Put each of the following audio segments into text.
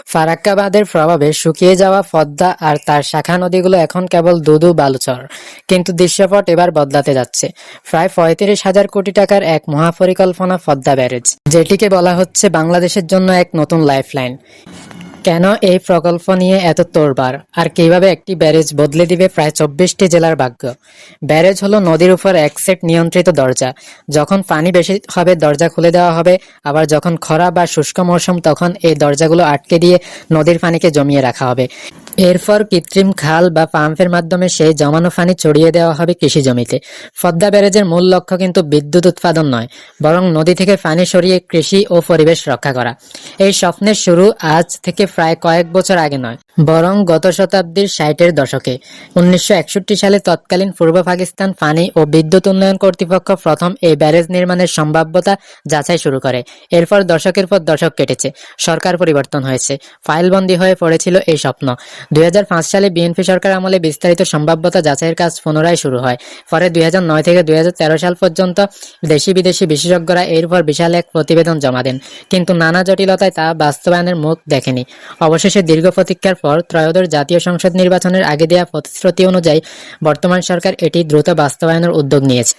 ফারাক্কা বাঁধের প্রভাবে শুকিয়ে যাওয়া পদ্মা আর তার শাখা নদীগুলো এখন কেবল দুধু বালুচর, কিন্তু দৃশ্যপট এবার বদলাতে যাচ্ছে। প্রায় ৩৫,০০০ কোটি টাকার এক মহাপরিকল্পনা পদ্মা ব্যারেজ, যেটিকে বলা হচ্ছে বাংলাদেশের জন্য এক নতুন লাইফলাইন। কেন এই প্রকল্প নিয়ে এত তোড়বার, আর কিভাবে একটি ব্যারেজ বদলে দিবে প্রায় ২৪টি জেলার ভাগ্য? ব্যারেজ হলো নদীর উপর এক সেট নিয়ন্ত্রিত দরজা। যখন পানি বেশি হবে দরজা খুলে দেওয়া হবে, আবার যখন খরা বা শুষ্ক মৌসুম তখন এই দরজাগুলো আটকে দিয়ে নদীর পানিকে জমিয়ে রাখা হবে। এরপর কৃত্রিম খাল বা পাম্পের মাধ্যমে সেই জমানো পানি ছড়িয়ে দেওয়া হবে কৃষি জমিতে। পদ্মা ব্যারেজের মূল লক্ষ্য কিন্তু বিদ্যুৎ উৎপাদন নয়, বরং নদী থেকে পানি সরিয়ে কৃষি ও পরিবেশ রক্ষা করা। এই স্বপ্নের শুরু আজ থেকে প্রায় কয়েক বছর আগে নয়, বরং গত শতাব্দীর ৬০-এর দশকে। ১৯৬১ সালে তৎকালীন পূর্ব পাকিস্তান পানি ও বিদ্যুৎ উন্নয়ন কর্তৃপক্ষ প্রথম এই ব্যারেজ নির্মাণের সম্ভাব্যতা যাচাই শুরু করে। এরপর দশকের পর দশক কেটেছে, সরকার পরিবর্তন হয়েছে, ফাইলবন্দী হয়ে পড়েছিল এই স্বপ্ন। ২০০৫ সালে বিএনপি সরকার আমলে বিস্তারিত সম্ভাব্যতা যাচাইয়ের কাজ পুনরায় শুরু হয়। পরে ২০০৯ থেকে ২০১৩ সাল পর্যন্ত দেশি বিদেশি বিশেষজ্ঞরা এর উপর বিশাল এক প্রতিবেদন জমা দেন, কিন্তু নানা জটিলতায় তা বাস্তবায়নের মুখ দেখেনি। অবশেষে দীর্ঘ প্রতীক্ষার পর ত্রয়োদশ জাতীয় সংসদ নির্বাচনের আগে দেয়া প্রতিশ্রুতি অনুযায়ী বর্তমান সরকার এটি দ্রুত বাস্তবায়নের উদ্যোগ নিয়েছে।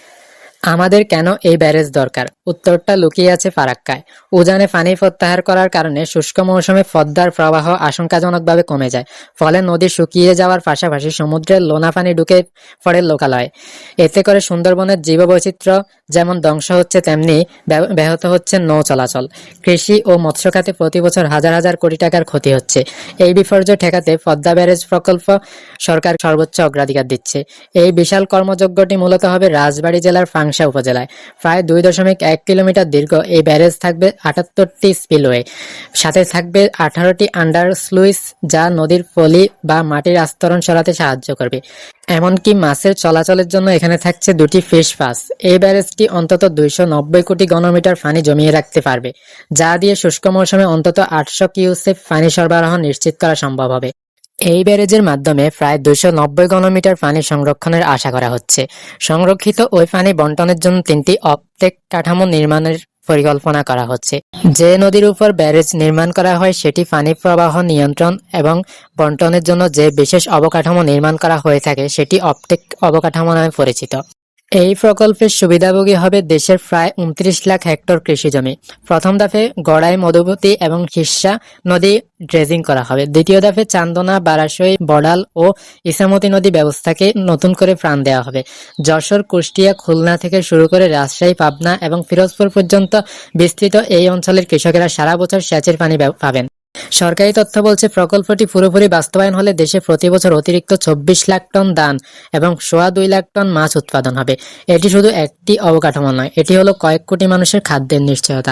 আমাদের কেন এই ব্যারেজ দরকার? উত্তরটা লুকিয়ে আছে ফারাক্কায়। উজানে পানি প্রত্যাহার করার কারণে শুষ্ক মৌসুমে পদ্মার প্রবাহ আশঙ্কাজনকভাবে কমে যায়। ফলে নদী শুকিয়ে যাওয়ার পাশাপাশি সমুদ্রের লোনা পানি ঢুকে পড়ে লোকালয়ে। এতে করে সুন্দরবনের জীববৈচিত্র্য যেমন ধ্বংস হচ্ছে, তেমনি ব্যাহত হচ্ছে নৌ চলাচল। কৃষি ও মৎস্য খাতে প্রতি বছর হাজার হাজার কোটি টাকার ক্ষতি হচ্ছে। এই বিপর্যয় ঠেকাতে পদ্মা ব্যারেজ প্রকল্প সরকার সর্বোচ্চ অগ্রাধিকার দিচ্ছে। এই বিশাল কর্মযজ্ঞটি মূলত হবে রাজবাড়ী জেলার পাংশা উপজেলায়। প্রায় ২.১ কিলোমিটার দীর্ঘ এই ব্যারেজ থাকবে ৭৮টি স্পিলওয়ে, সাথে থাকবে ১৮টি আন্ডার স্লুইস, যা নদীর পলি বা মাটির আস্তরণ সরাতে সাহায্য করবে। এমনকি মাছের চলাচলের জন্য এখানে থাকছে ২টি ফিশ পাস। এই ব্যারেজটি অন্তত ২৯০ কোটি ঘনমিটার পানি জমিয়ে রাখতে পারবে, যা দিয়ে শুষ্ক মৌসুমে অন্তত ৮০০ কিউসেক পানি সরবরাহ নিশ্চিত করা সম্ভব হবে। এই ব্যারেজের মাধ্যমে প্রায় ২৯০ ঘনমিটার পানি সংরক্ষণের আশা করা হচ্ছে। সংরক্ষিত ওই পানি বন্টনের জন্য ৩টি অবটেক কাঠামো নির্মাণের পরিকল্পনা করা হচ্ছে। যে নদীর উপর ব্যারেজ নির্মাণ করা হয় সেটি পানি প্রবাহ নিয়ন্ত্রণ এবং বন্টনের জন্য যে বিশেষ অবকাঠামো নির্মাণ করা হয়ে থাকে সেটি অবটেক অবকাঠামো নামে পরিচিত। এই প্রকল্পের সুবিধাভোগী হবে দেশের প্রায় ২৯ লাখ হেক্টর কৃষিজমি। প্রথম ধাপে গড়াই, মধুমতি এবং হিস্যা নদী ড্রেজিং করা হবে। দ্বিতীয় ধাপে চান্দনা, বারাসই, বড়াল ও ইছামতি নদী ব্যবস্থাকে নতুন করে প্রাণ দেওয়া হবে। যশোর, কুষ্টিয়া, খুলনা থেকে শুরু করে রাজশাহী, পাবনা এবং ফিরোজপুর পর্যন্ত বিস্তৃত এই অঞ্চলের কৃষকেরা সারা বছর সেচের পানি পাবেন। সরকারি তথ্য বলছে, প্রকল্পটি পুরোপুরি বাস্তবায়ন হলে দেশে প্রতি বছর অতিরিক্ত ২৪ লাখ টন ধান এবং ২.৫ লাখ টন মাছ উৎপাদন হবে। এটি শুধু একটি অবকাঠামো নয়, এটি হলো কয়েক কোটি মানুষের খাদ্যের নিশ্চয়তা।